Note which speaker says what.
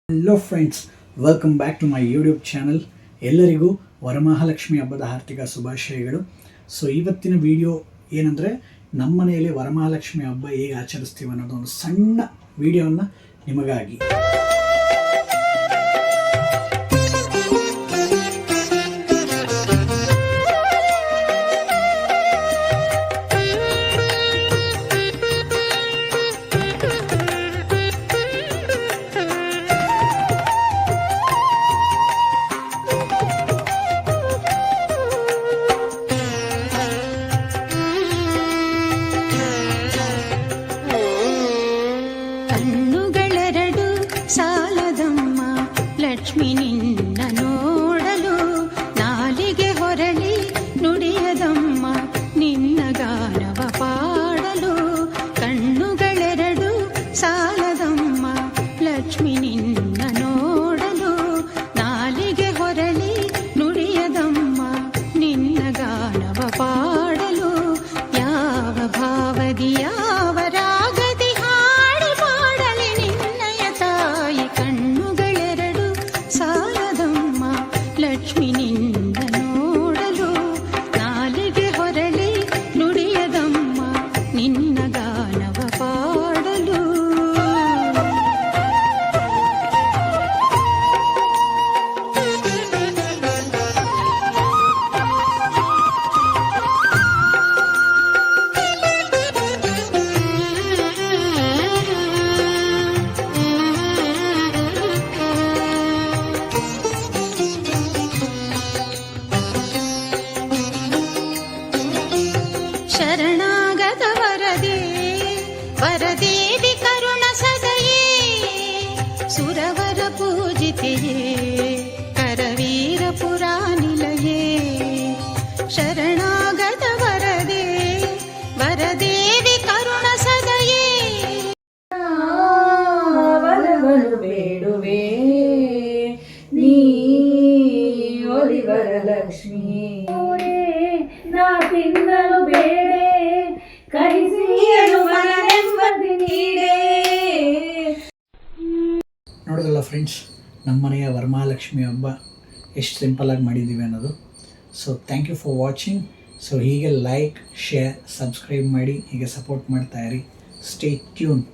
Speaker 1: Hello friends, welcome back to my YouTube channel. ಎಲ್ಲರಿಗೂ ವರಮಹಾಲಕ್ಷ್ಮಿ ಹಬ್ಬದ ಆರ್ಥಿಕ ಶುಭಾಶಯಗಳು. ಸೊ ಇವತ್ತಿನ ವಿಡಿಯೋ ಏನಂದರೆ, ನಮ್ಮ ಮನೆಯಲ್ಲಿ ವರಮಹಾಲಕ್ಷ್ಮಿ ಹಬ್ಬ ಹೇಗೆ ಆಚರಿಸ್ತೀವಿ ಅನ್ನೋದು ಒಂದು ಸಣ್ಣ ವಿಡಿಯೋವನ್ನು ನಿಮಗಾಗಿ.
Speaker 2: ಲಕ್ಷ್ಮಿ ನಿನ್ನ ನೋಡಲು ನಾಲಿಗೆ ಹೊರಳಿ ನುಡಿಯದಮ್ಮ ನಿನ್ನ ಗಾನವ ಪಾಡಲು. ಕಣ್ಣುಗಳೆರಡು ಸಾಲದಮ್ಮ ಲಕ್ಷ್ಮಿ ನಿನ್ನ ನೋಡಲು ನಾಲಿಗೆ ಹೊರಳಿ ನುಡಿಯದಮ್ಮ ನಿನ್ನ ಗಾನವ ಪಾಡಲು. ಯಾವ ಭಾವದಿ ಯಾವ ರಾಗದಿ ಹಾಡಿ ಪಾಡಲಿ ನಿನ್ನಯ ತಾಯಿ. ಕಣ್ಣುಗಳೆರಡು ಸಾಲದಮ್ಮ ಲಕ್ಷ್ಮಿ ನಿನ್ನ ನೋಡಲು ನಾಲಿಗೆ ಹೊರಳಿ ನುಡಿಯದಮ್ಮ ನಿನ್ನ ಗಾನವ ಪಾಡಲು. ಶರಣಾಗತ ವರದೇ ವರದೇವಿ ಕರುಣ ಸದಯೇ ಸುರವರ ಪೂಜಿತೆಯೇ ಕರವೀರ ಪುರಾನಿಲಯೇ. ಶರಣಾಗತ ವರದೇ ವರದೇವಿ ಕರುಣ ಸದಯೇ
Speaker 3: ವರವನ್ನು ಬೇಡುವೆ ನೀ ಒಲಿವರ ಲಕ್ಷ್ಮೀ. ನಾ ತಿನ್ನಲು ಬೇಡೆ ಕಹಿಸಿಯಲು ಮನನೆಂಬದಿ ನೀಡೇ.
Speaker 1: ನೋಡೋದಲ್ಲ ಫ್ರೆಂಡ್ಸ್, ನಮ್ಮ ಮನೆಯ ವರಮಹಾಲಕ್ಷ್ಮಿ ಹಬ್ಬ ಎಷ್ಟು ಸಿಂಪಲಾಗಿ ಮಾಡಿದ್ದೀವಿ ಅನ್ನೋದು. So thank you for watching. So ಹೀಗೆ ಲೈಕ್, ಶೇರ್, ಸಬ್ಸ್ಕ್ರೈಬ್ ಮಾಡಿ ಹೀಗೆ ಸಪೋರ್ಟ್ ಮಾಡ್ತಾಯಿರಿ. Stay tune.